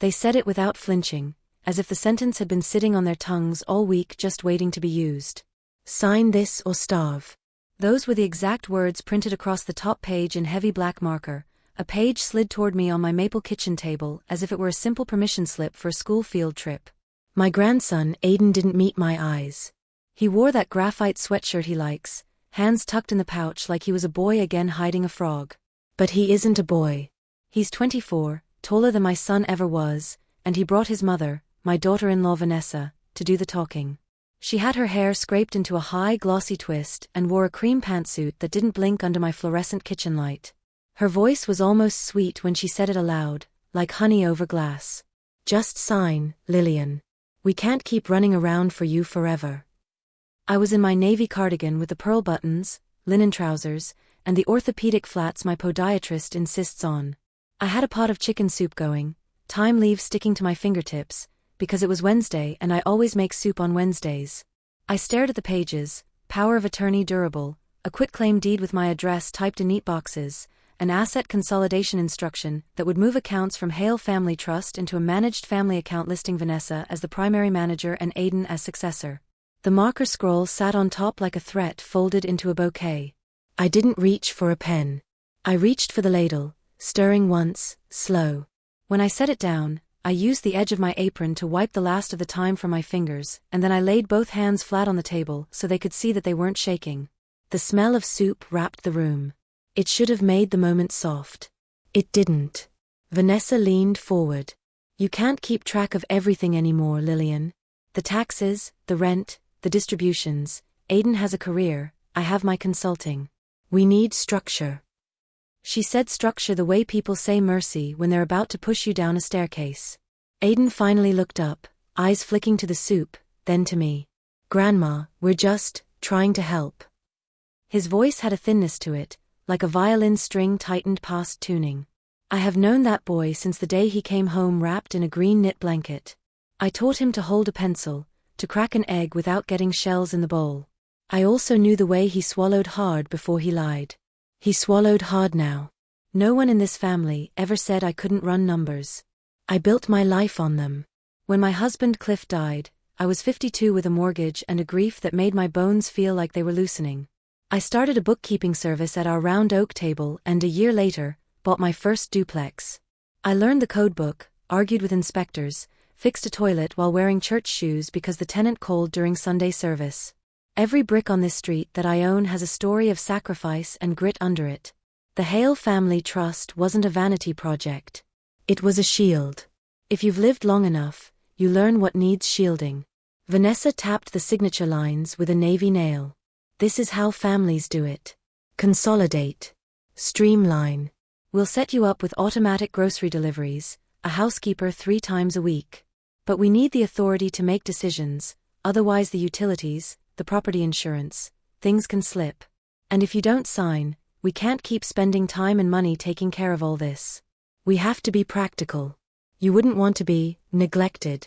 They said it without flinching, as if the sentence had been sitting on their tongues all week just waiting to be used. Sign this or starve. Those were the exact words printed across the top page in heavy black marker. A page slid toward me on my maple kitchen table as if it were a simple permission slip for a school field trip. My grandson, Aiden, didn't meet my eyes. He wore that graphite sweatshirt he likes, hands tucked in the pouch like he was a boy again hiding a frog. But he isn't a boy. He's 24, taller than my son ever was, and he brought his mother, my daughter-in-law Vanessa, to do the talking. She had her hair scraped into a high, glossy twist and wore a cream pantsuit that didn't blink under my fluorescent kitchen light. Her voice was almost sweet when she said it aloud, like honey over glass. Just sign, Lillian. We can't keep running around for you forever. I was in my navy cardigan with the pearl buttons, linen trousers, and the orthopedic flats my podiatrist insists on. I had a pot of chicken soup going, thyme leaves sticking to my fingertips, because it was Wednesday and I always make soup on Wednesdays. I stared at the pages, power of attorney durable, a quitclaim deed with my address typed in neat boxes, an asset consolidation instruction that would move accounts from Hale Family Trust into a managed family account listing Vanessa as the primary manager and Aiden as successor. The marker scroll sat on top like a threat folded into a bouquet. I didn't reach for a pen. I reached for the ladle, stirring once, slow. When I set it down, I used the edge of my apron to wipe the last of the thyme from my fingers, and then I laid both hands flat on the table so they could see that they weren't shaking. The smell of soup wrapped the room. It should have made the moment soft. It didn't. Vanessa leaned forward. You can't keep track of everything anymore, Lillian. The taxes, the rent, the distributions. Aiden has a career, I have my consulting. We need structure. She said structure the way people say mercy when they're about to push you down a staircase. Aiden finally looked up, eyes flicking to the soup, then to me. Grandma, we're just trying to help. His voice had a thinness to it, like a violin string tightened past tuning. I have known that boy since the day he came home wrapped in a green knit blanket. I taught him to hold a pencil, to crack an egg without getting shells in the bowl. I also knew the way he swallowed hard before he lied. He swallowed hard now. No one in this family ever said I couldn't run numbers. I built my life on them. When my husband Cliff died, I was 52 with a mortgage and a grief that made my bones feel like they were loosening. I started a bookkeeping service at our round oak table and a year later, bought my first duplex. I learned the code book, argued with inspectors, fixed a toilet while wearing church shoes because the tenant called during Sunday service. Every brick on this street that I own has a story of sacrifice and grit under it. The Hale Family Trust wasn't a vanity project. It was a shield. If you've lived long enough, you learn what needs shielding. Vanessa tapped the signature lines with a navy nail. This is how families do it. Consolidate. Streamline. We'll set you up with automatic grocery deliveries, a housekeeper 3 times a week. But we need the authority to make decisions, otherwise the utilities, the property insurance, things can slip. And if you don't sign, we can't keep spending time and money taking care of all this. We have to be practical. You wouldn't want to be neglected.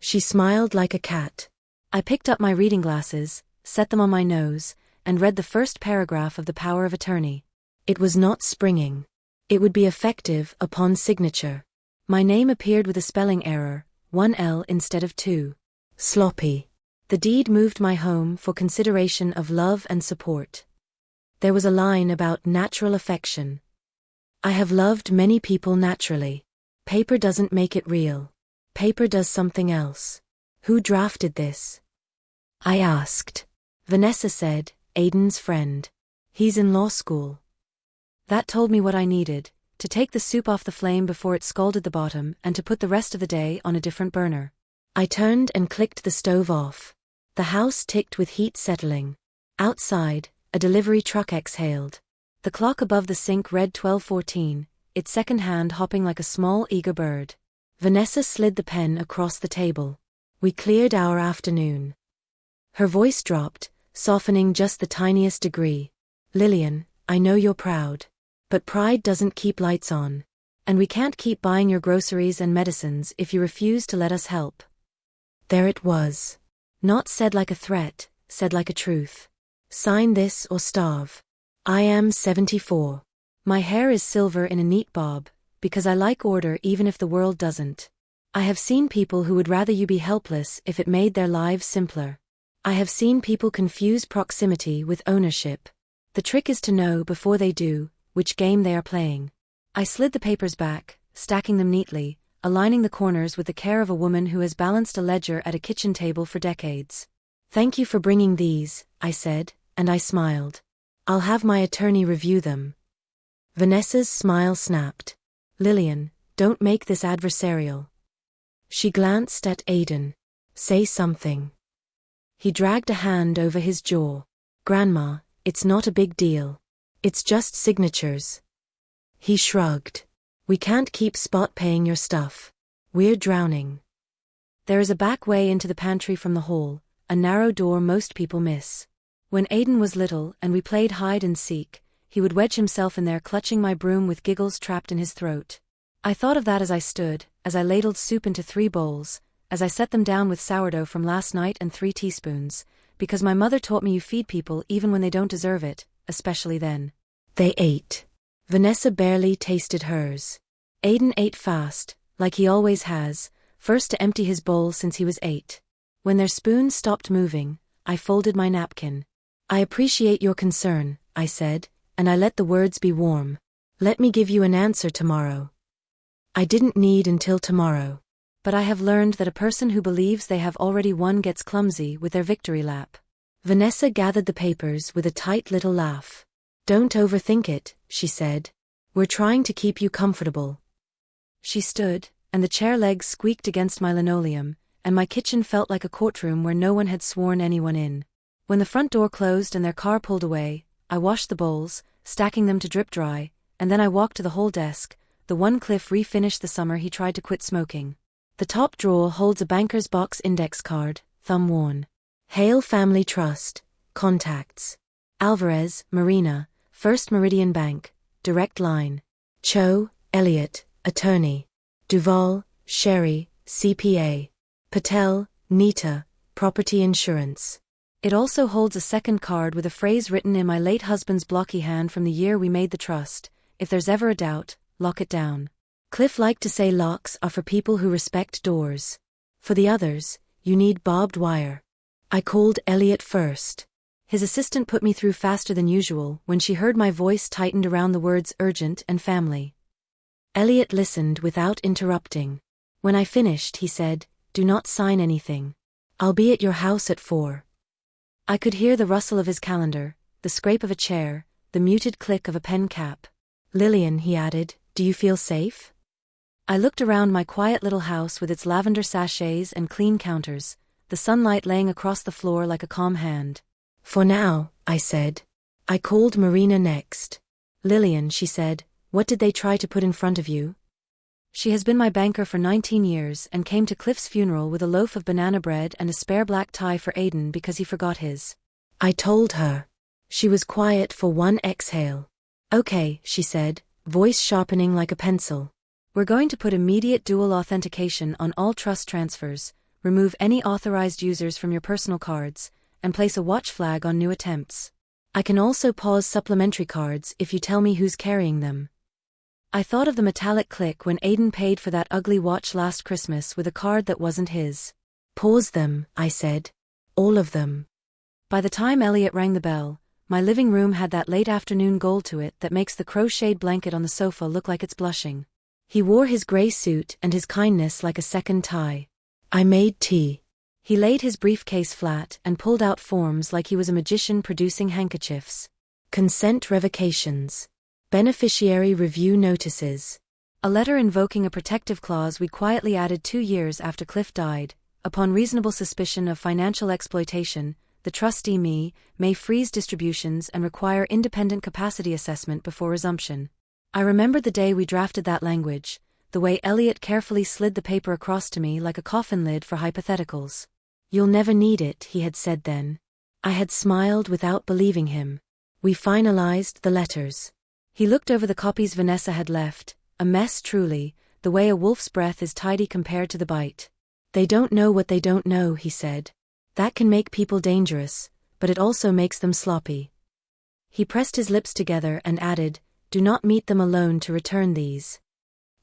She smiled like a cat. I picked up my reading glasses, set them on my nose, and read the first paragraph of the power of attorney. It was not springing. It would be effective upon signature. My name appeared with a spelling error, 1 L instead of 2. Sloppy. The deed moved my home for consideration of love and support. There was a line about natural affection. I have loved many people naturally. Paper doesn't make it real. Paper does something else. Who drafted this? I asked. Vanessa said, Aiden's friend. He's in law school. That told me what I needed, to take the soup off the flame before it scalded the bottom and to put the rest of the day on a different burner. I turned and clicked the stove off. The house ticked with heat settling. Outside, a delivery truck exhaled. The clock above the sink read 12:14, its second hand hopping like a small eager bird. Vanessa slid the pen across the table. We cleared our afternoon. Her voice dropped, softening just the tiniest degree. Lillian, I know you're proud. But pride doesn't keep lights on. And we can't keep buying your groceries and medicines if you refuse to let us help. There it was. Not said like a threat, said like a truth. Sign this or starve. I am 74. My hair is silver in a neat bob, because I like order even if the world doesn't. I have seen people who would rather you be helpless if it made their lives simpler. I have seen people confuse proximity with ownership. The trick is to know before they do which game they are playing. I slid the papers back, stacking them neatly, aligning the corners with the care of a woman who has balanced a ledger at a kitchen table for decades. "Thank you for bringing these," I said, and I smiled. "I'll have my attorney review them." Vanessa's smile snapped. "Lillian, don't make this adversarial." She glanced at Aiden. "Say something." He dragged a hand over his jaw. "Grandma, it's not a big deal. It's just signatures." He shrugged. "We can't keep spot paying your stuff. We're drowning." There is a back way into the pantry from the hall, a narrow door most people miss. When Aiden was little and we played hide and seek, he would wedge himself in there clutching my broom with giggles trapped in his throat. I thought of that as I stood, as I ladled soup into 3 bowls, as I set them down with sourdough from last night and 3 teaspoons, because my mother taught me you feed people even when they don't deserve it, especially then. They ate. Vanessa barely tasted hers. Aiden ate fast, like he always has, first to empty his bowl since he was 8. When their spoons stopped moving, I folded my napkin. "I appreciate your concern," I said, and I let the words be warm. "Let me give you an answer tomorrow." I didn't need until tomorrow. But I have learned that a person who believes they have already won gets clumsy with their victory lap. Vanessa gathered the papers with a tight little laugh. "Don't overthink it," she said. "We're trying to keep you comfortable." She stood, and the chair legs squeaked against my linoleum, and my kitchen felt like a courtroom where no one had sworn anyone in. When the front door closed and their car pulled away, I washed the bowls, stacking them to drip dry, and then I walked to the whole desk, the one Cliff refinished the summer he tried to quit smoking. The top drawer holds a banker's box index card, thumb worn. Hale Family Trust, contacts. Alvarez, Marina, First Meridian Bank, direct line. Cho, Elliot, attorney. Duval, Sherry, CPA. Patel, Nita, property insurance. It also holds a second card with a phrase written in my late husband's blocky hand from the year we made the trust: "If there's ever a doubt, lock it down." Cliff liked to say locks are for people who respect doors. For the others, you need barbed wire. I called Elliot first. His assistant put me through faster than usual when she heard my voice tightened around the words urgent and family. Elliot listened without interrupting. When I finished, he said, "Do not sign anything. I'll be at your house at 4. I could hear the rustle of his calendar, the scrape of a chair, the muted click of a pen cap. "Lillian," he added, "do you feel safe?" I looked around my quiet little house with its lavender sachets and clean counters, the sunlight laying across the floor like a calm hand. "For now," I said. I called Marina next. "Lillian," she said, "what did they try to put in front of you?" She has been my banker for 19 years and came to Cliff's funeral with a loaf of banana bread and a spare black tie for Aiden because he forgot his. I told her. She was quiet for one exhale. "Okay," she said, voice sharpening like a pencil. "We're going to put immediate dual authentication on all trust transfers, remove any authorized users from your personal cards, and place a watch flag on new attempts. I can also pause supplementary cards if you tell me who's carrying them." I thought of the metallic click when Aiden paid for that ugly watch last Christmas with a card that wasn't his. "Pause them," I said. "All of them." By the time Elliot rang the bell, my living room had that late afternoon gold to it that makes the crocheted blanket on the sofa look like it's blushing. He wore his gray suit and his kindness like a second tie. I made tea. He laid his briefcase flat and pulled out forms like he was a magician producing handkerchiefs. Consent revocations. Beneficiary review notices. A letter invoking a protective clause we quietly added 2 years after Cliff died. Upon reasonable suspicion of financial exploitation, the trustee may freeze distributions and require independent capacity assessment before resumption. I remembered the day we drafted that language, the way Elliot carefully slid the paper across to me like a coffin lid for hypotheticals. "You'll never need it," he had said then. I had smiled without believing him. We finalized the letters. He looked over the copies Vanessa had left, a mess truly, the way a wolf's breath is tidy compared to the bite. "They don't know what they don't know," he said. "That can make people dangerous, but it also makes them sloppy." He pressed his lips together and added, "Do not meet them alone to return these."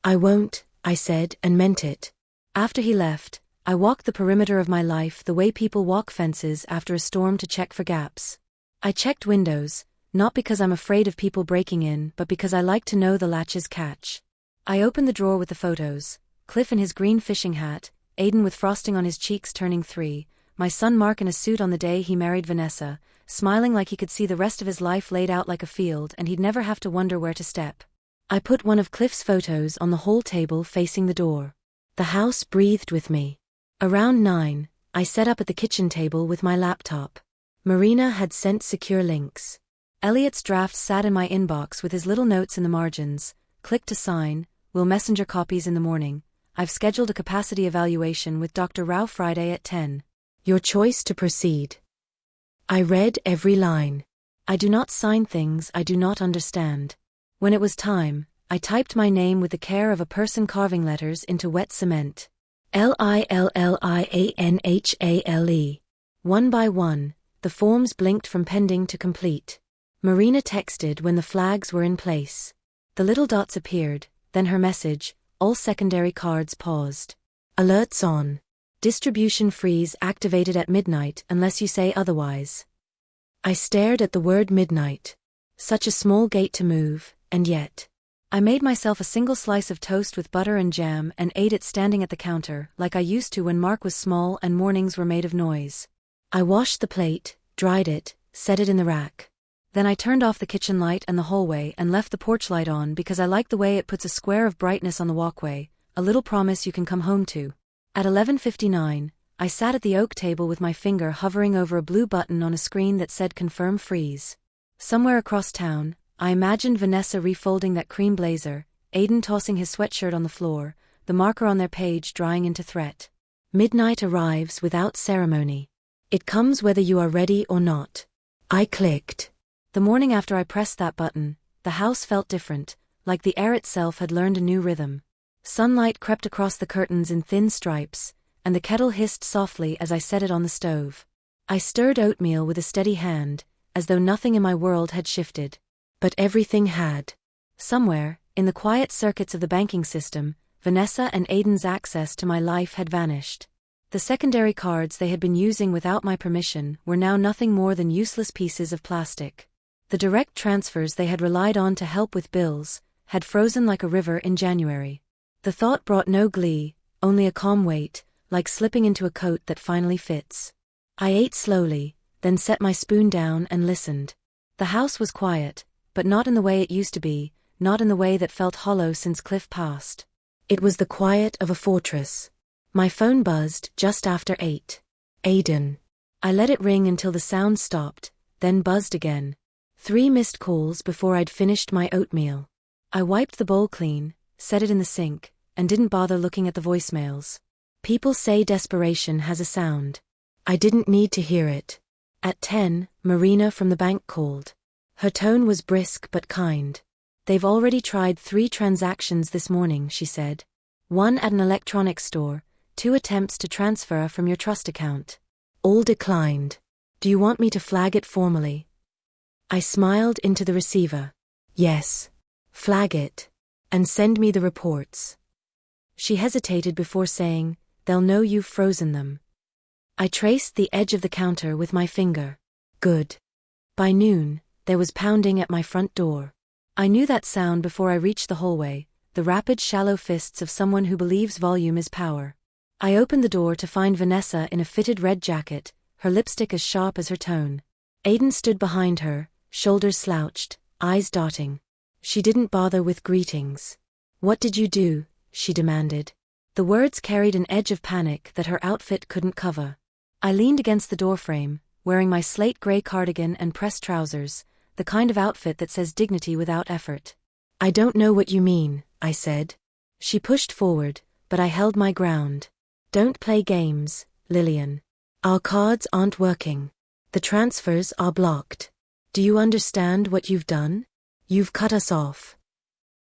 I won't, I said, and meant it. After he left, I walked the perimeter of my life the way people walk fences after a storm to check for gaps. I checked windows, not because I'm afraid of people breaking in, but because I like to know the latch's catch. I opened the drawer with the photos: Cliff in his green fishing hat, Aiden with frosting on his cheeks turning 3, my son Mark in a suit on the day he married Vanessa, smiling like he could see the rest of his life laid out like a field and he'd never have to wonder where to step. I put one of Cliff's photos on the whole table facing the door. The house breathed with me. Around 9, I set up at the kitchen table with my laptop. Marina had sent secure links. Elliot's drafts sat in my inbox with his little notes in the margins: click to sign, will messenger copies in the morning. I've scheduled a capacity evaluation with Dr. Rao Friday at 10. Your choice to proceed. I read every line. I do not sign things I do not understand. When it was time, I typed my name with the care of a person carving letters into wet cement. Lillianhale. One by one, the forms blinked from pending to complete. Marina texted when the flags were in place. The little dots appeared, then her message: all secondary cards paused. Alerts on. Distribution freeze activated at midnight unless you say otherwise. I stared at the word midnight. Such a small gate to move, and yet. I made myself a single slice of toast with butter and jam and ate it standing at the counter, like I used to when Mark was small and mornings were made of noise. I washed the plate, dried it, set it in the rack. Then I turned off the kitchen light and the hallway and left the porch light on because I like the way it puts a square of brightness on the walkway, a little promise you can come home to. At 11:59, I sat at the oak table with my finger hovering over a blue button on a screen that said confirm freeze. Somewhere across town, I imagined Vanessa refolding that cream blazer, Aiden tossing his sweatshirt on the floor, the marker on their page drying into threat. Midnight arrives without ceremony. It comes whether you are ready or not. I clicked. The morning after I pressed that button, the house felt different, like the air itself had learned a new rhythm. Sunlight crept across the curtains in thin stripes, and the kettle hissed softly as I set it on the stove. I stirred oatmeal with a steady hand, as though nothing in my world had shifted. But everything had. Somewhere, in the quiet circuits of the banking system, Vanessa and Aiden's access to my life had vanished. The secondary cards they had been using without my permission were now nothing more than useless pieces of plastic. The direct transfers they had relied on to help with bills had frozen like a river in January. The thought brought no glee, only a calm weight, like slipping into a coat that finally fits. I ate slowly, then set my spoon down and listened. The house was quiet, but not in the way it used to be, not in the way that felt hollow since Cliff passed. It was the quiet of a fortress. My phone buzzed just after 8. Aiden. I let it ring until the sound stopped, then buzzed again. 3 missed calls before I'd finished my oatmeal. I wiped the bowl clean, set it in the sink, and didn't bother looking at the voicemails. People say desperation has a sound. I didn't need to hear it. At 10, Marina from the bank called. Her tone was brisk but kind. They've already tried 3 transactions this morning, she said. 1 at an electronics store, 2 attempts to transfer from your trust account. All declined. Do you want me to flag it formally? I smiled into the receiver. Yes. Flag it. And send me the reports. She hesitated before saying, they'll know you've frozen them. I traced the edge of the counter with my finger. Good. By noon, there was pounding at my front door. I knew that sound before I reached the hallway, the rapid shallow fists of someone who believes volume is power. I opened the door to find Vanessa in a fitted red jacket, her lipstick as sharp as her tone. Aiden stood behind her, shoulders slouched, eyes darting. She didn't bother with greetings. What did you do? She demanded. The words carried an edge of panic that her outfit couldn't cover. I leaned against the doorframe, wearing my slate gray cardigan and pressed trousers, the kind of outfit that says dignity without effort. I don't know what you mean, I said. She pushed forward, but I held my ground. Don't play games, Lillian. Our cards aren't working. The transfers are blocked. Do you understand what you've done? You've cut us off.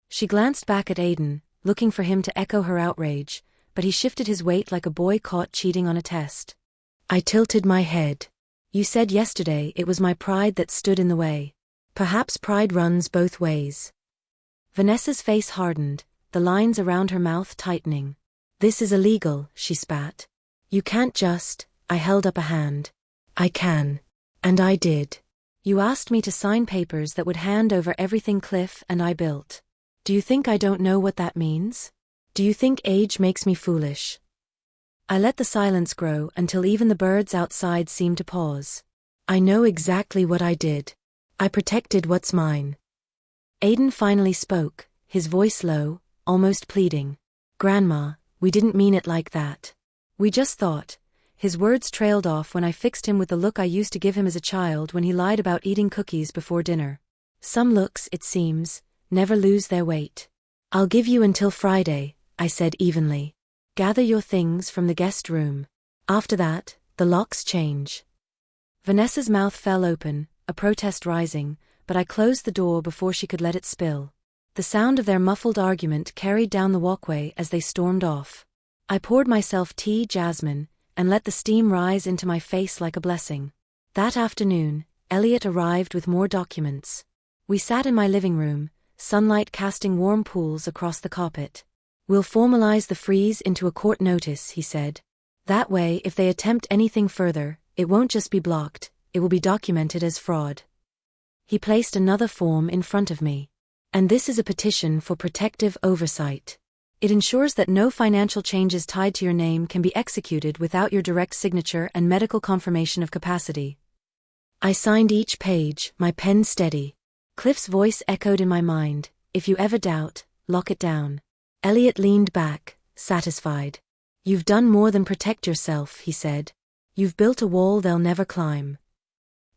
She glanced back at Aiden, looking for him to echo her outrage, but he shifted his weight like a boy caught cheating on a test. I tilted my head. You said yesterday it was my pride that stood in the way. Perhaps pride runs both ways. Vanessa's face hardened, the lines around her mouth tightening. "This is illegal," she spat. "You can't just." I held up a hand. "I can. And I did. You asked me to sign papers that would hand over everything Cliff and I built. Do you think I don't know what that means? Do you think age makes me foolish?" I let the silence grow until even the birds outside seemed to pause. "I know exactly what I did. I protected what's mine." Aiden finally spoke, his voice low, almost pleading. "Grandma, we didn't mean it like that. We just thought." His words trailed off when I fixed him with the look I used to give him as a child when he lied about eating cookies before dinner. Some looks, it seems, never lose their weight. "I'll give you until Friday," I said evenly. "Gather your things from the guest room. After that, the locks change." Vanessa's mouth fell open, a protest rising, but I closed the door before she could let it spill. The sound of their muffled argument carried down the walkway as they stormed off. I poured myself tea jasmine, and let the steam rise into my face like a blessing. That afternoon, Elliot arrived with more documents. We sat in my living room, sunlight casting warm pools across the carpet. "We'll formalize the freeze into a court notice," he said. "That way, if they attempt anything further, it won't just be blocked, it will be documented as fraud." He placed another form in front of me. "And this is a petition for protective oversight. It ensures that no financial changes tied to your name can be executed without your direct signature and medical confirmation of capacity." I signed each page, my pen steady. Cliff's voice echoed in my mind, "If you ever doubt, lock it down." Elliot leaned back, satisfied. "You've done more than protect yourself," he said. "You've built a wall they'll never climb."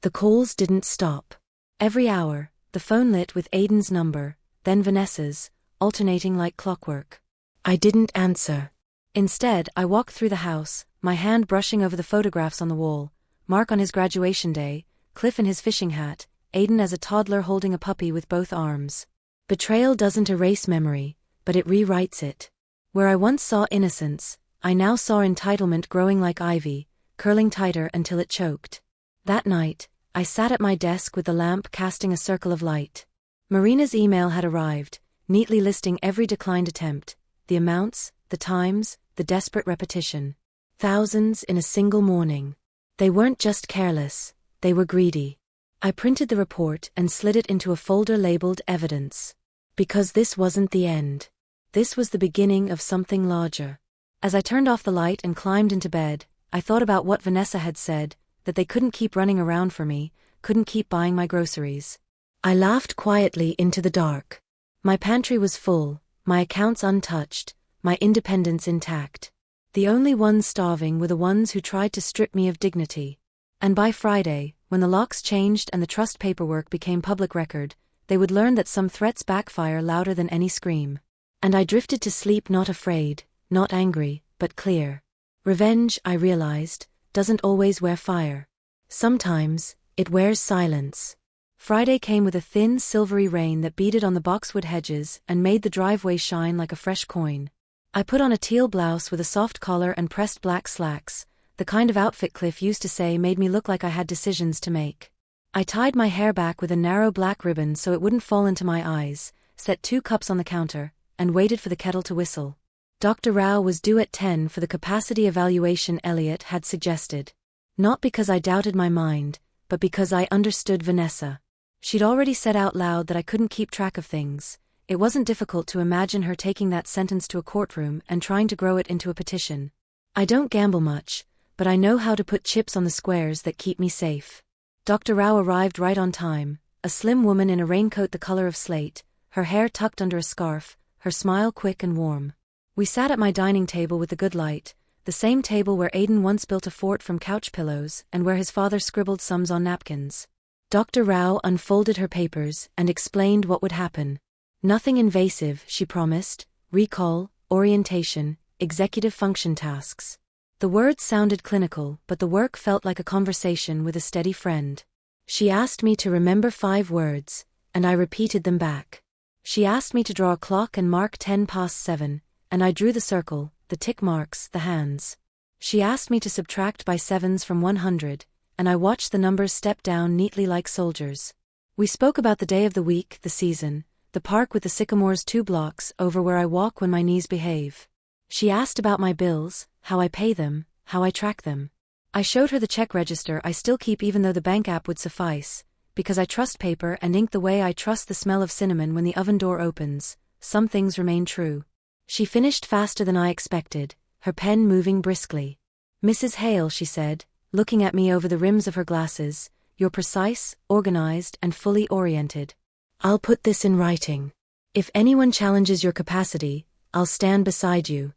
The calls didn't stop. Every hour, the phone lit with Aiden's number, then Vanessa's, alternating like clockwork. I didn't answer. Instead, I walked through the house, my hand brushing over the photographs on the wall. Mark on his graduation day, Cliff in his fishing hat, Aiden as a toddler holding a puppy with both arms. Betrayal doesn't erase memory, but it rewrites it. Where I once saw innocence, I now saw entitlement growing like ivy, curling tighter until it choked. That night, I sat at my desk with the lamp casting a circle of light. Marina's email had arrived, neatly listing every declined attempt. The amounts, the times, the desperate repetition. Thousands in a single morning. They weren't just careless, they were greedy. I printed the report and slid it into a folder labeled Evidence. Because this wasn't the end. This was the beginning of something larger. As I turned off the light and climbed into bed, I thought about what Vanessa had said, that they couldn't keep running around for me, couldn't keep buying my groceries. I laughed quietly into the dark. My pantry was full, my accounts untouched, my independence intact. The only ones starving were the ones who tried to strip me of dignity. And by Friday, when the locks changed and the trust paperwork became public record, they would learn that some threats backfire louder than any scream. And I drifted to sleep not afraid, not angry, but clear. Revenge, I realized, doesn't always wear fire. Sometimes, it wears silence. Friday came with a thin, silvery rain that beaded on the boxwood hedges and made the driveway shine like a fresh coin. I put on a teal blouse with a soft collar and pressed black slacks, the kind of outfit Cliff used to say made me look like I had decisions to make. I tied my hair back with a narrow black ribbon so it wouldn't fall into my eyes, set 2 cups on the counter, and waited for the kettle to whistle. Dr. Rao was due at 10 for the capacity evaluation Elliot had suggested. Not because I doubted my mind, but because I understood Vanessa. She'd already said out loud that I couldn't keep track of things. It wasn't difficult to imagine her taking that sentence to a courtroom and trying to grow it into a petition. I don't gamble much, but I know how to put chips on the squares that keep me safe. Dr. Rao arrived right on time, a slim woman in a raincoat the color of slate, her hair tucked under a scarf, her smile quick and warm. We sat at my dining table with the good light, the same table where Aiden once built a fort from couch pillows and where his father scribbled sums on napkins. Dr. Rao unfolded her papers and explained what would happen. Nothing invasive, she promised: recall, orientation, executive function tasks. The words sounded clinical, but the work felt like a conversation with a steady friend. She asked me to remember 5 words, and I repeated them back. She asked me to draw a clock and mark 7:10, and I drew the circle, the tick marks, the hands. She asked me to subtract by 7s from 100, and I watched the numbers step down neatly like soldiers. We spoke about the day of the week, the season, The park with the sycamores 2 blocks over where I walk when my knees behave. She asked about my bills, how I pay them, how I track them. I showed her the check register I still keep even though the bank app would suffice, because I trust paper and ink the way I trust the smell of cinnamon when the oven door opens. Some things remain true. She finished faster than I expected, her pen moving briskly. Mrs. Hale, she said, looking at me over the rims of her glasses, you're precise, organized, and fully oriented. I'll put this in writing. If anyone challenges your capacity, I'll stand beside you.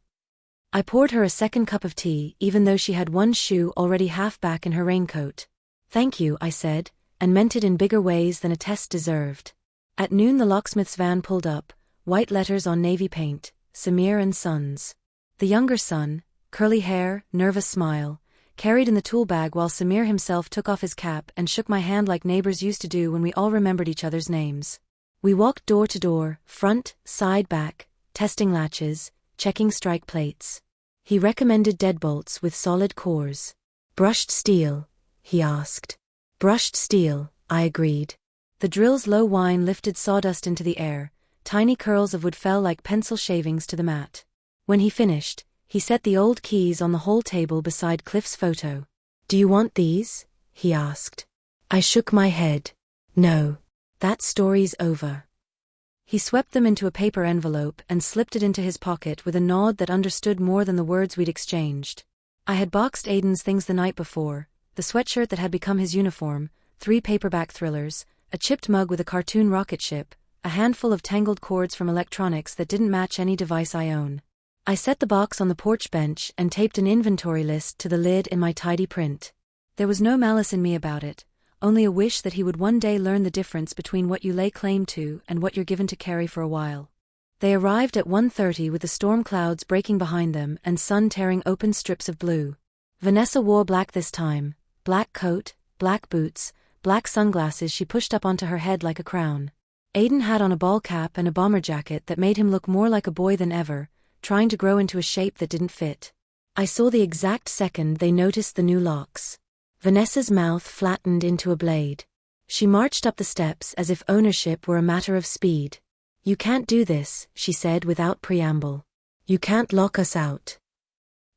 I poured her a second cup of tea even though she had one shoe already half back in her raincoat. Thank you, I said, and meant it in bigger ways than a test deserved. At noon the locksmith's van pulled up, white letters on navy paint, Samir and Sons. The younger son, curly hair, nervous smile, carried in the tool bag while Samir himself took off his cap and shook my hand like neighbors used to do when we all remembered each other's names. We walked door to door, front, side, back, testing latches, checking strike plates. He recommended deadbolts with solid cores. Brushed steel, he asked. Brushed steel, I agreed. The drill's low whine lifted sawdust into the air, tiny curls of wood fell like pencil shavings to the mat. When he finished, he set the old keys on the whole table beside Cliff's photo. Do you want these? He asked. I shook my head. No. That story's over. He swept them into a paper envelope and slipped it into his pocket with a nod that understood more than the words we'd exchanged. I had boxed Aiden's things the night before, the sweatshirt that had become his uniform, 3 paperback thrillers, a chipped mug with a cartoon rocket ship, a handful of tangled cords from electronics that didn't match any device I own. I set the box on the porch bench and taped an inventory list to the lid in my tidy print. There was no malice in me about it, only a wish that he would one day learn the difference between what you lay claim to and what you're given to carry for a while. They arrived at 1:30 with the storm clouds breaking behind them and sun tearing open strips of blue. Vanessa wore black this time, black coat, black boots, black sunglasses she pushed up onto her head like a crown. Aiden had on a ball cap and a bomber jacket that made him look more like a boy than ever, trying to grow into a shape that didn't fit. I saw the exact second they noticed the new locks. Vanessa's mouth flattened into a blade. She marched up the steps as if ownership were a matter of speed. You can't do this, she said without preamble. You can't lock us out.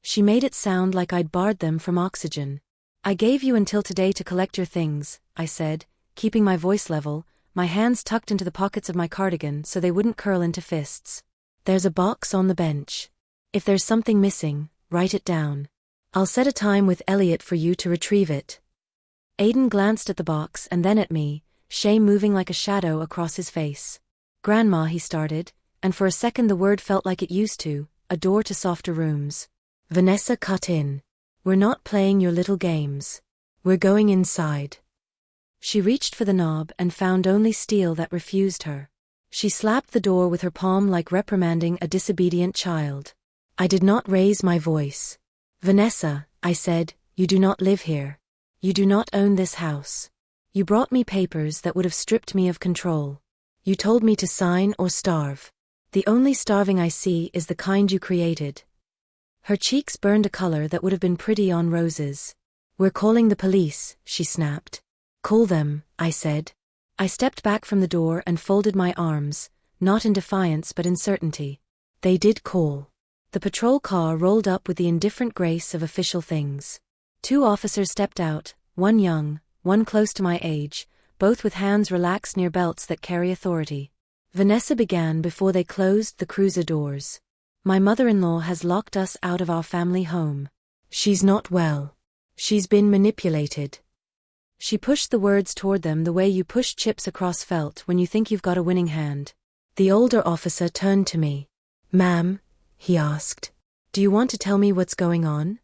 She made it sound like I'd barred them from oxygen. I gave you until today to collect your things, I said, keeping my voice level, my hands tucked into the pockets of my cardigan so they wouldn't curl into fists. There's a box on the bench. If there's something missing, write it down. I'll set a time with Elliot for you to retrieve it. Aiden glanced at the box and then at me, shame moving like a shadow across his face. Grandma, he started, and for a second the word felt like it used to, a door to softer rooms. Vanessa cut in. We're not playing your little games. We're going inside. She reached for the knob and found only steel that refused her. She slapped the door with her palm like reprimanding a disobedient child. I did not raise my voice. Vanessa, I said, you do not live here. You do not own this house. You brought me papers that would have stripped me of control. You told me to sign or starve. The only starving I see is the kind you created. Her cheeks burned a color that would have been pretty on roses. We're calling the police, she snapped. Call them, I said. I stepped back from the door and folded my arms, not in defiance but in certainty. They did call. The patrol car rolled up with the indifferent grace of official things. 2 officers stepped out, one young, one close to my age, both with hands relaxed near belts that carry authority. Vanessa began before they closed the cruiser doors. My mother-in-law has locked us out of our family home. She's not well. She's been manipulated. She pushed the words toward them the way you push chips across felt when you think you've got a winning hand. The older officer turned to me. Ma'am, he asked, do you want to tell me what's going on?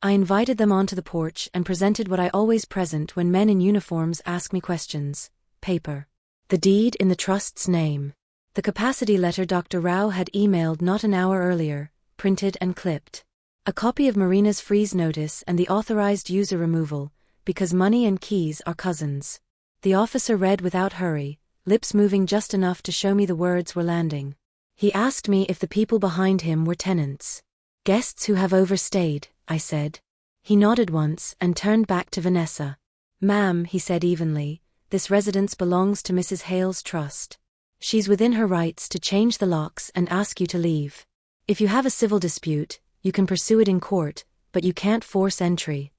I invited them onto the porch and presented what I always present when men in uniforms ask me questions. Paper. The deed in the trust's name. The capacity letter Dr. Rao had emailed not an hour earlier, printed and clipped. A copy of Marina's freeze notice and the authorized user removal, because money and keys are cousins. The officer read without hurry, lips moving just enough to show me the words were landing. He asked me if the people behind him were tenants. Guests who have overstayed, I said. He nodded once and turned back to Vanessa. Ma'am, he said evenly, this residence belongs to Mrs. Hale's trust. She's within her rights to change the locks and ask you to leave. If you have a civil dispute, you can pursue it in court, but you can't force entry.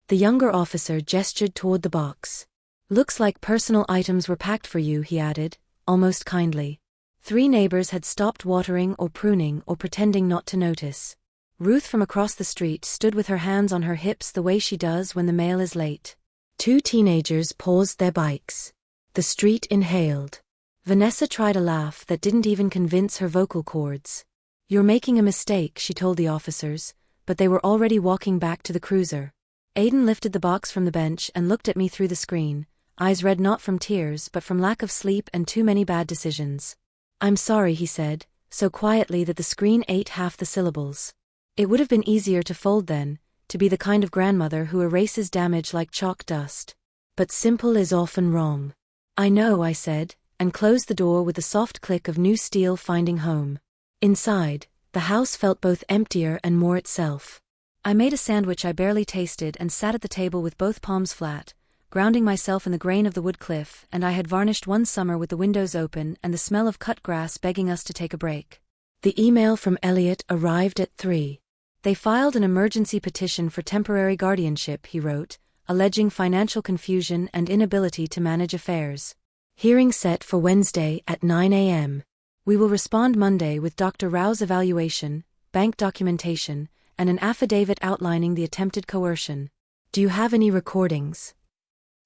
The younger officer gestured toward the box. Looks like personal items were packed for you, he added, almost kindly. 3 neighbors had stopped watering or pruning or pretending not to notice. Ruth from across the street stood with her hands on her hips the way she does when the mail is late. 2 teenagers paused their bikes. The street inhaled. Vanessa tried a laugh that didn't even convince her vocal cords. You're making a mistake, she told the officers, but they were already walking back to the cruiser. Aiden lifted the box from the bench and looked at me through the screen, eyes red not from tears but from lack of sleep and too many bad decisions. I'm sorry, he said, so quietly that the screen ate half the syllables. It would have been easier to fold then, to be the kind of grandmother who erases damage like chalk dust. But simple is often wrong. I know, I said, and closed the door with the soft click of new steel finding home. Inside, the house felt both emptier and more itself. I made a sandwich I barely tasted and sat at the table with both palms flat, grounding myself in the grain of the wood cliff, and I had varnished one summer with the windows open and the smell of cut grass begging us to take a break. The email from Elliot arrived at 3. They filed an emergency petition for temporary guardianship, he wrote, alleging financial confusion and inability to manage affairs. Hearing set for Wednesday at 9 a.m. We will respond Monday with Dr. Rao's evaluation, bank documentation, and an affidavit outlining the attempted coercion. Do you have any recordings?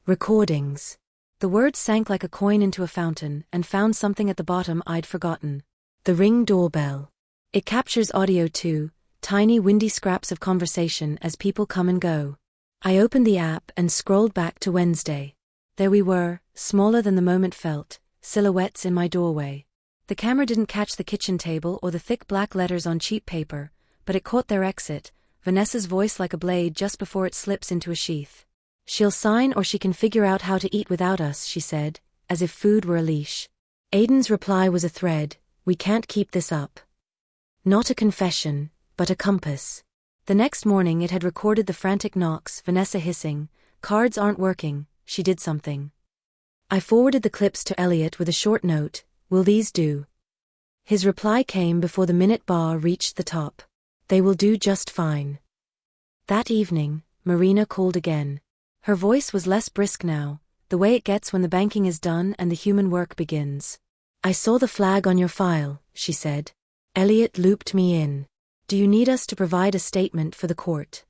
Recordings. The words sank like a coin into a fountain and found something at the bottom I'd forgotten. The Ring doorbell. It captures audio too, tiny windy scraps of conversation as people come and go. I opened the app and scrolled back to Wednesday. There we were, smaller than the moment felt, silhouettes in my doorway. The camera didn't catch the kitchen table or the thick black letters on cheap paper, but it caught their exit, Vanessa's voice like a blade just before it slips into a sheath. She'll sign or she can figure out how to eat without us, she said, as if food were a leash. Aiden's reply was a thread, we can't keep this up. Not a confession, but a compass. The next morning it had recorded the frantic knocks, Vanessa hissing, cards aren't working, she did something. I forwarded the clips to Elliot with a short note, will these do? His reply came before the minute bar reached the top. They will do just fine. That evening, Marina called again. Her voice was less brisk now, the way it gets when the banking is done and the human work begins. I saw the flag on your file, she said. Elliot looped me in. Do you need us to provide a statement for the court?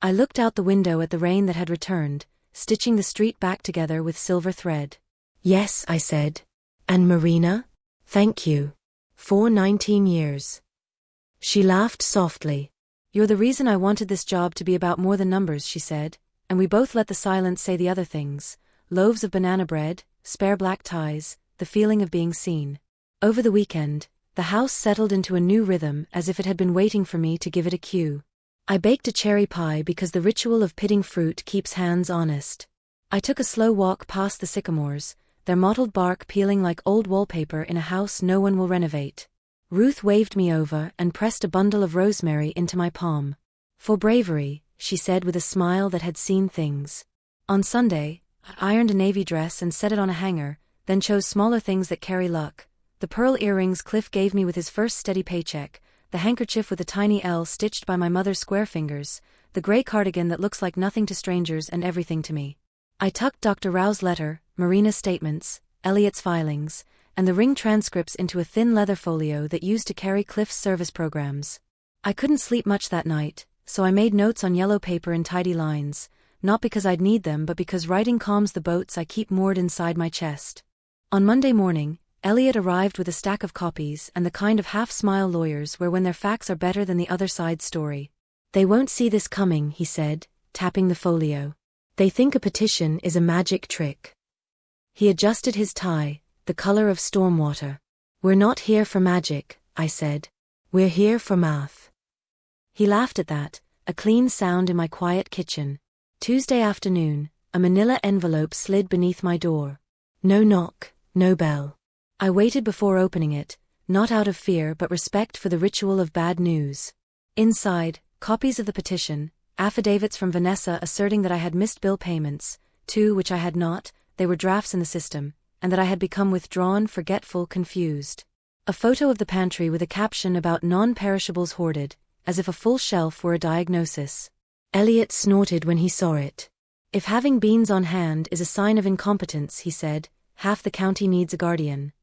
I looked out the window at the rain that had returned, stitching the street back together with silver thread. Yes, I said. And Marina? Thank you. For 19 years. She laughed softly. You're the reason I wanted this job to be about more than numbers, she said, and we both let the silence say the other things. Loaves of banana bread, spare black ties, the feeling of being seen. Over the weekend, the house settled into a new rhythm as if it had been waiting for me to give it a cue. I baked a cherry pie because the ritual of pitting fruit keeps hands honest. I took a slow walk past the sycamores, their mottled bark peeling like old wallpaper in a house no one will renovate. Ruth waved me over and pressed a bundle of rosemary into my palm. For bravery, she said with a smile that had seen things. On Sunday, I ironed a navy dress and set it on a hanger, then chose smaller things that carry luck. The pearl earrings Cliff gave me with his first steady paycheck, the handkerchief with a tiny L stitched by my mother's square fingers, the gray cardigan that looks like nothing to strangers and everything to me. I tucked Dr. Rao's letter, Marina's statements, Elliot's filings, and the Ring transcripts into a thin leather folio that used to carry Cliff's service programs. I couldn't sleep much that night, so I made notes on yellow paper in tidy lines, not because I'd need them but because writing calms the boats I keep moored inside my chest. On Monday morning, Elliot arrived with a stack of copies and the kind of half-smile lawyers wear when their facts are better than the other side's story. They won't see this coming, he said, tapping the folio. They think a petition is a magic trick. He adjusted his tie, the color of stormwater. We're not here for magic, I said. We're here for math. He laughed at that, a clean sound in my quiet kitchen. Tuesday afternoon, a manila envelope slid beneath my door. No knock, no bell. I waited before opening it, not out of fear but respect for the ritual of bad news. Inside, copies of the petition, affidavits from Vanessa asserting that I had missed bill payments, 2 which I had not, they were drafts in the system, and that I had become withdrawn, forgetful, confused. A photo of the pantry with a caption about non-perishables hoarded, as if a full shelf were a diagnosis. Elliot snorted when he saw it. If having beans on hand is a sign of incompetence, he said, half the county needs a guardian.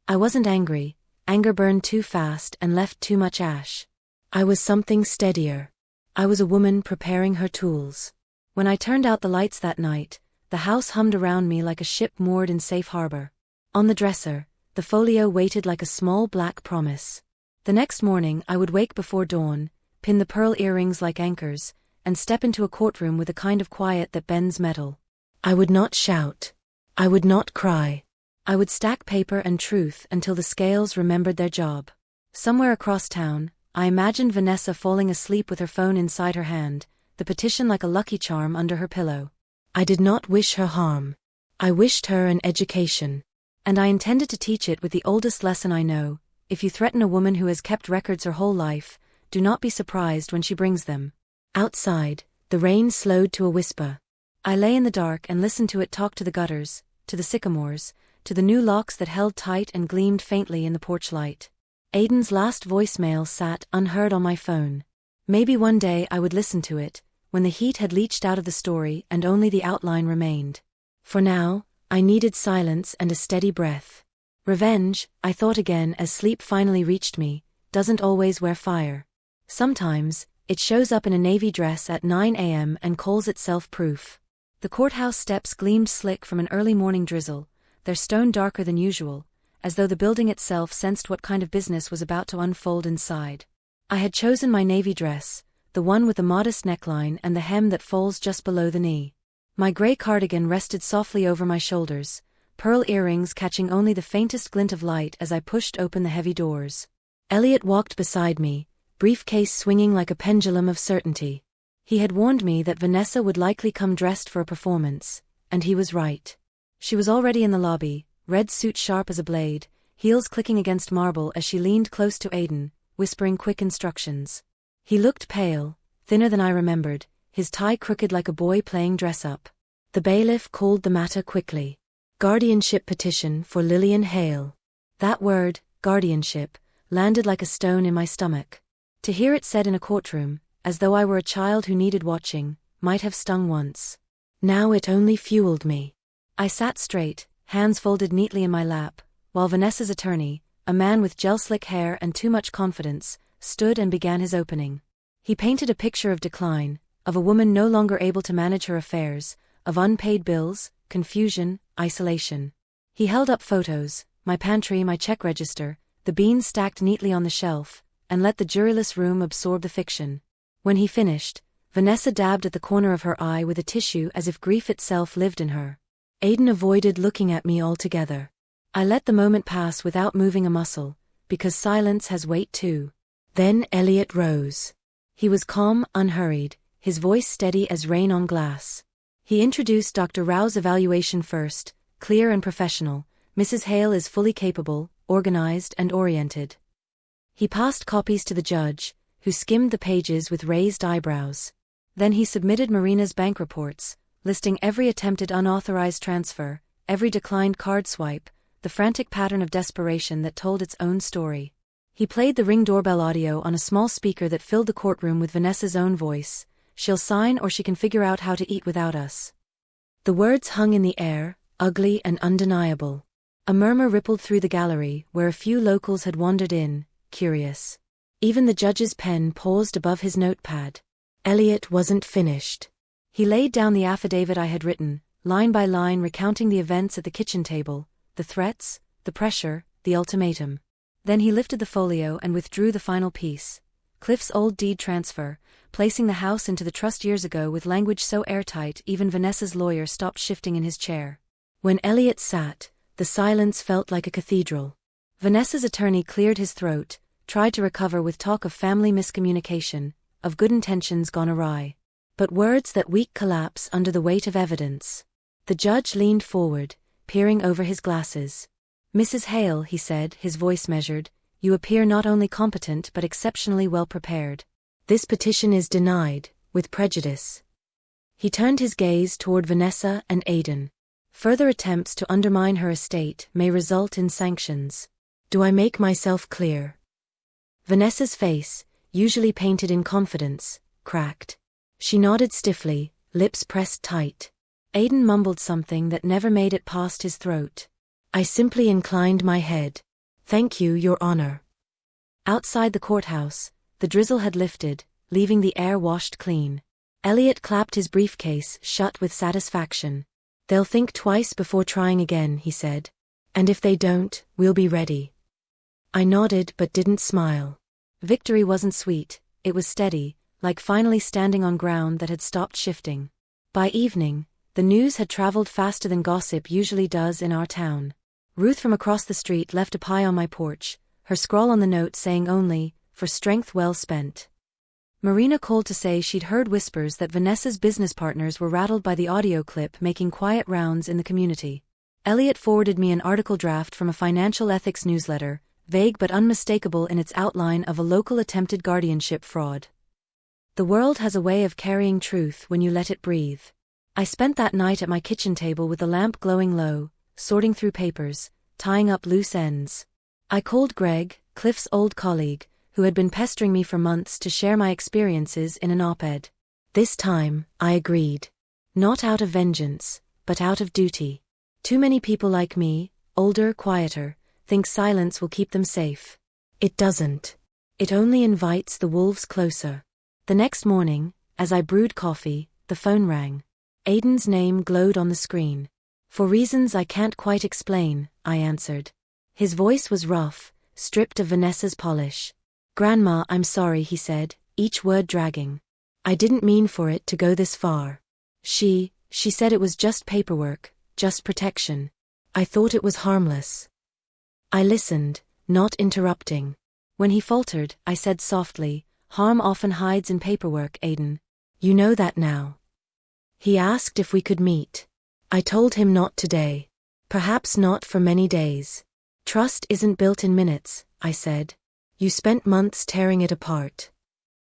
I wasn't angry. Anger burned too fast and left too much ash. I was something steadier. I was a woman preparing her tools. When I turned out the lights that night, the house hummed around me like a ship moored in safe harbor. On the dresser, the folio waited like a small black promise. The next morning I would wake before dawn, pin the pearl earrings like anchors, and step into a courtroom with a kind of quiet that bends metal. I would not shout. I would not cry. I would stack paper and truth until the scales remembered their job. Somewhere across town, I imagined Vanessa falling asleep with her phone inside her hand, the petition like a lucky charm under her pillow. I did not wish her harm. I wished her an education. And I intended to teach it with the oldest lesson I know: if you threaten a woman who has kept records her whole life, do not be surprised when she brings them. Outside, the rain slowed to a whisper. I lay in the dark and listened to it talk to the gutters, to the sycamores, to the new locks that held tight and gleamed faintly in the porch light. Aiden's last voicemail sat unheard on my phone. Maybe one day I would listen to it, when the heat had leached out of the story and only the outline remained. For now, I needed silence and a steady breath. Revenge, I thought again as sleep finally reached me, doesn't always wear fire. Sometimes, it shows up in a navy dress at 9 a.m. and calls itself proof. The courthouse steps gleamed slick from an early morning drizzle, their stone darker than usual, as though the building itself sensed what kind of business was about to unfold inside. I had chosen my navy dress, the one with the modest neckline and the hem that falls just below the knee. My gray cardigan rested softly over my shoulders, pearl earrings catching only the faintest glint of light as I pushed open the heavy doors. Elliot walked beside me, briefcase swinging like a pendulum of certainty. He had warned me that Vanessa would likely come dressed for a performance, and he was right. She was already in the lobby, red suit sharp as a blade, heels clicking against marble as she leaned close to Aiden, whispering quick instructions. He looked pale, thinner than I remembered, his tie crooked like a boy playing dress-up. The bailiff called the matter quickly. Guardianship petition for Lillian Hale. That word, guardianship, landed like a stone in my stomach. To hear it said in a courtroom, as though I were a child who needed watching, might have stung once. Now it only fueled me. I sat straight, hands folded neatly in my lap, while Vanessa's attorney, a man with gel-slick hair and too much confidence, stood and began his opening. He painted a picture of decline, of a woman no longer able to manage her affairs, of unpaid bills, confusion, isolation. He held up photos, my pantry, my check register, the beans stacked neatly on the shelf, and let the juryless room absorb the fiction. When he finished, Vanessa dabbed at the corner of her eye with a tissue as if grief itself lived in her. Aiden avoided looking at me altogether. I let the moment pass without moving a muscle, because silence has weight too. Then Elliot rose. He was calm, unhurried, his voice steady as rain on glass. He introduced Dr. Rao's evaluation first, clear and professional. Mrs. Hale is fully capable, organized and oriented. He passed copies to the judge, who skimmed the pages with raised eyebrows. Then he submitted Marina's bank reports, listing every attempted unauthorized transfer, every declined card swipe, the frantic pattern of desperation that told its own story. He played the Ring doorbell audio on a small speaker that filled the courtroom with Vanessa's own voice. She'll sign or she can figure out how to eat without us. The words hung in the air, ugly and undeniable. A murmur rippled through the gallery, where a few locals had wandered in, curious. Even the judge's pen paused above his notepad. Elliot wasn't finished. He laid down the affidavit I had written, line by line recounting the events at the kitchen table, the threats, the pressure, the ultimatum. Then he lifted the folio and withdrew the final piece. Cliff's old deed transfer, placing the house into the trust years ago with language so airtight even Vanessa's lawyer stopped shifting in his chair. When Elliot sat, the silence felt like a cathedral. Vanessa's attorney cleared his throat, tried to recover with talk of family miscommunication, of good intentions gone awry. But words that weak collapse under the weight of evidence. The judge leaned forward, peering over his glasses. Mrs. Hale, he said, his voice measured, you appear not only competent but exceptionally well prepared. This petition is denied, with prejudice. He turned his gaze toward Vanessa and Aiden. Further attempts to undermine her estate may result in sanctions. Do I make myself clear? Vanessa's face, usually painted in confidence, cracked. She nodded stiffly, lips pressed tight. Aidan mumbled something that never made it past his throat. I simply inclined my head. Thank you, Your Honor. Outside the courthouse, the drizzle had lifted, leaving the air washed clean. Elliot clapped his briefcase shut with satisfaction. They'll think twice before trying again, he said. And if they don't, we'll be ready. I nodded but didn't smile. Victory wasn't sweet, it was steady, like finally standing on ground that had stopped shifting. By evening, the news had traveled faster than gossip usually does in our town. Ruth from across the street left a pie on my porch, her scrawl on the note saying only, "For strength well spent." Marina called to say she'd heard whispers that Vanessa's business partners were rattled by the audio clip making quiet rounds in the community. Elliot forwarded me an article draft from a financial ethics newsletter, vague but unmistakable in its outline of a local attempted guardianship fraud. The world has a way of carrying truth when you let it breathe. I spent that night at my kitchen table with the lamp glowing low, sorting through papers, tying up loose ends. I called Greg, Cliff's old colleague, who had been pestering me for months to share my experiences in an op-ed. This time, I agreed. Not out of vengeance, but out of duty. Too many people like me, older, quieter, think silence will keep them safe. It doesn't. It only invites the wolves closer. The next morning, as I brewed coffee, the phone rang. Aidan's name glowed on the screen. For reasons I can't quite explain, I answered. His voice was rough, stripped of Vanessa's polish. "Grandma, I'm sorry," he said, each word dragging. "I didn't mean for it to go this far. She said it was just paperwork, just protection. I thought it was harmless." I listened, not interrupting. When he faltered, I said softly, "Harm often hides in paperwork, Aidan. You know that now." He asked if we could meet. I told him not today. Perhaps not for many days. Trust isn't built in minutes, I said. You spent months tearing it apart.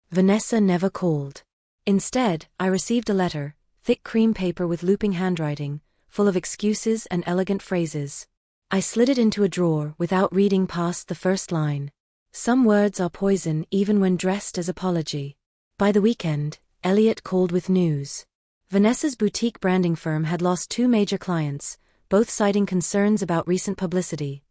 Vanessa never called. Instead, I received a letter, thick cream paper with looping handwriting, full of excuses and elegant phrases. I slid it into a drawer without reading past the first line. Some words are poison even when dressed as apology. By the weekend, Elliot called with news. Vanessa's boutique branding firm had lost 2 major clients, both citing concerns about recent publicity.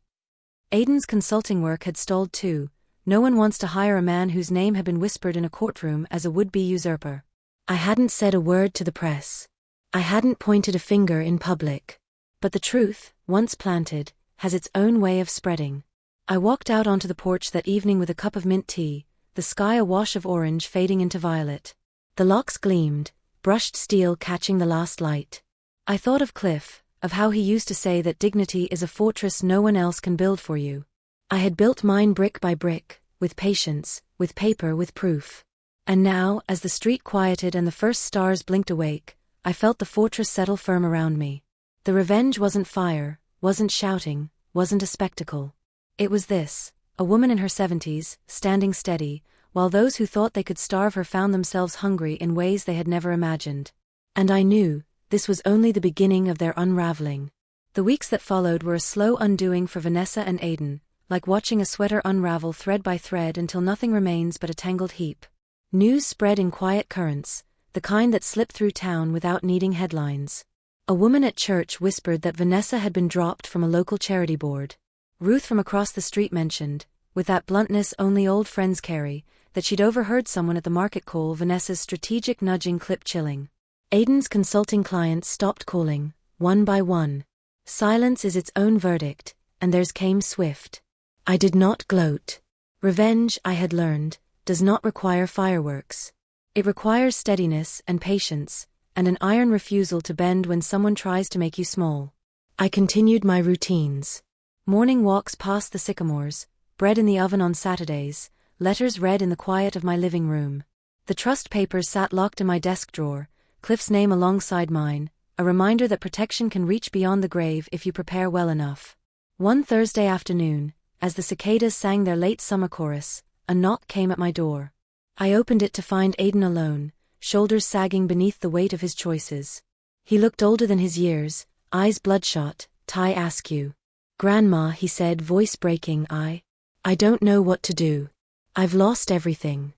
Aidan's consulting work had stalled too. No one wants to hire a man whose name had been whispered in a courtroom as a would-be usurper. I hadn't said a word to the press. I hadn't pointed a finger in public. But the truth, once planted, has its own way of spreading. I walked out onto the porch that evening with a cup of mint tea, the sky a wash of orange fading into violet. The locks gleamed, brushed steel catching the last light. I thought of Cliff, of how he used to say that dignity is a fortress no one else can build for you. I had built mine brick by brick, with patience, with paper, with proof. And now, as the street quieted and the first stars blinked awake, I felt the fortress settle firm around me. The revenge wasn't fire, wasn't shouting, wasn't a spectacle. It was this, a woman in her 70s, standing steady, while those who thought they could starve her found themselves hungry in ways they had never imagined. And I knew, this was only the beginning of their unraveling. The weeks that followed were a slow undoing for Vanessa and Aidan, like watching a sweater unravel thread by thread until nothing remains but a tangled heap. News spread in quiet currents, the kind that slipped through town without needing headlines. A woman at church whispered that Vanessa had been dropped from a local charity board. Ruth from across the street mentioned, with that bluntness only old friends carry, that she'd overheard someone at the market call Vanessa's strategic nudging clip chilling. Aidan's consulting clients stopped calling, one by one. Silence is its own verdict, and theirs came swift. I did not gloat. Revenge, I had learned, does not require fireworks. It requires steadiness and patience, and an iron refusal to bend when someone tries to make you small. I continued my routines. Morning walks past the sycamores, bread in the oven on Saturdays, letters read in the quiet of my living room. The trust papers sat locked in my desk drawer, Cliff's name alongside mine, a reminder that protection can reach beyond the grave if you prepare well enough. One Thursday afternoon, as the cicadas sang their late summer chorus, a knock came at my door. I opened it to find Aidan alone, shoulders sagging beneath the weight of his choices. He looked older than his years, eyes bloodshot. "Ty Askew." "Grandma," he said, voice breaking, I don't know what to do. I've lost everything."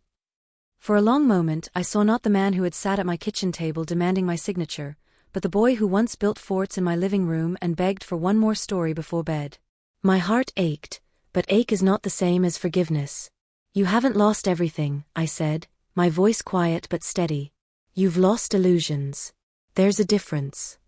For a long moment I saw not the man who had sat at my kitchen table demanding my signature, but the boy who once built forts in my living room and begged for one more story before bed. My heart ached, but ache is not the same as forgiveness. "You haven't lost everything," I said, my voice quiet but steady. "You've lost illusions. There's a difference."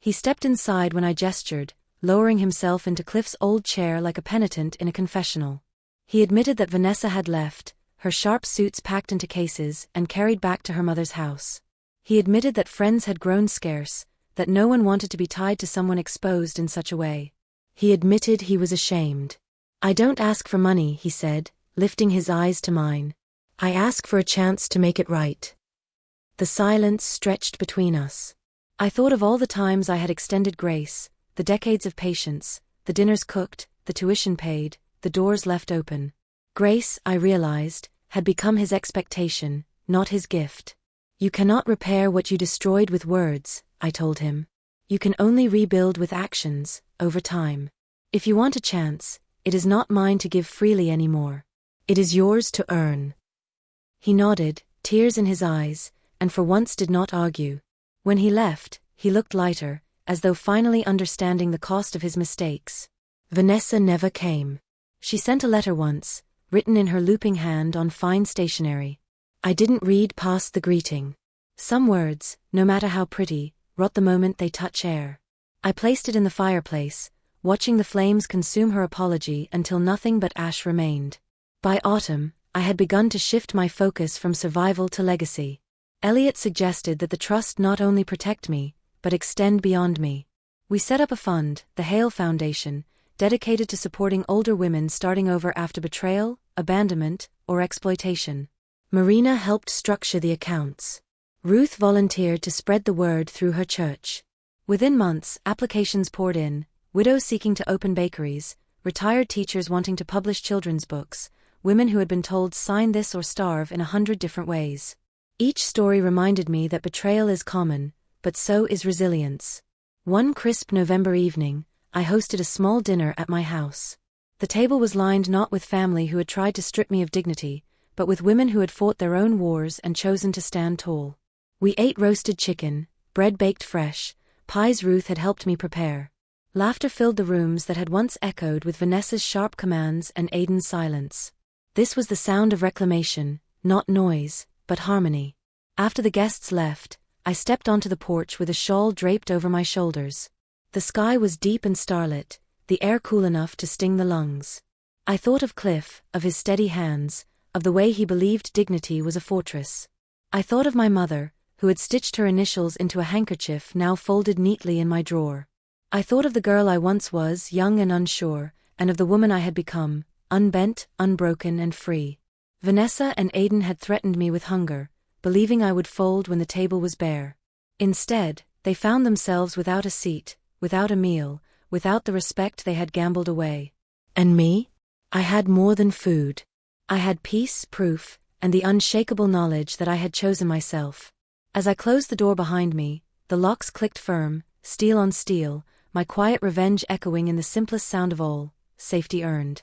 He stepped inside when I gestured, lowering himself into Cliff's old chair like a penitent in a confessional. He admitted that Vanessa had left, her sharp suits packed into cases and carried back to her mother's house. He admitted that friends had grown scarce, that no one wanted to be tied to someone exposed in such a way. He admitted he was ashamed. "I don't ask for money," he said, lifting his eyes to mine. "I ask for a chance to make it right." The silence stretched between us. I thought of all the times I had extended grace, the decades of patience, the dinners cooked, the tuition paid, the doors left open. Grace, I realized, had become his expectation, not his gift. "You cannot repair what you destroyed with words," I told him. "You can only rebuild with actions, over time. If you want a chance, it is not mine to give freely anymore. It is yours to earn." He nodded, tears in his eyes, and for once did not argue. When he left, he looked lighter, as though finally understanding the cost of his mistakes. Vanessa never came. She sent a letter once, written in her looping hand on fine stationery. I didn't read past the greeting. Some words, no matter how pretty, rot the moment they touch air. I placed it in the fireplace, watching the flames consume her apology until nothing but ash remained. By autumn, I had begun to shift my focus from survival to legacy. Elliot suggested that the trust not only protect me, but extend beyond me. We set up a fund, the Hale Foundation, dedicated to supporting older women starting over after betrayal, abandonment, or exploitation. Marina helped structure the accounts. Ruth volunteered to spread the word through her church. Within months, applications poured in, widows seeking to open bakeries, retired teachers wanting to publish children's books, women who had been told sign this or starve in 100 different ways. Each story reminded me that betrayal is common, but so is resilience. One crisp November evening, I hosted a small dinner at my house. The table was lined not with family who had tried to strip me of dignity, but with women who had fought their own wars and chosen to stand tall. We ate roasted chicken, bread baked fresh, pies Ruth had helped me prepare. Laughter filled the rooms that had once echoed with Vanessa's sharp commands and Aiden's silence. This was the sound of reclamation, not noise, but harmony. After the guests left, I stepped onto the porch with a shawl draped over my shoulders. The sky was deep and starlit, the air cool enough to sting the lungs. I thought of Cliff, of his steady hands, of the way he believed dignity was a fortress. I thought of my mother, who had stitched her initials into a handkerchief now folded neatly in my drawer. I thought of the girl I once was, young and unsure, and of the woman I had become, unbent, unbroken and free. Vanessa and Aiden had threatened me with hunger, believing I would fold when the table was bare. Instead, they found themselves without a seat, without a meal, without the respect they had gambled away. And me? I had more than food. I had peace, proof, and the unshakable knowledge that I had chosen myself. As I closed the door behind me, the locks clicked firm, steel on steel, my quiet revenge echoing in the simplest sound of all, safety earned.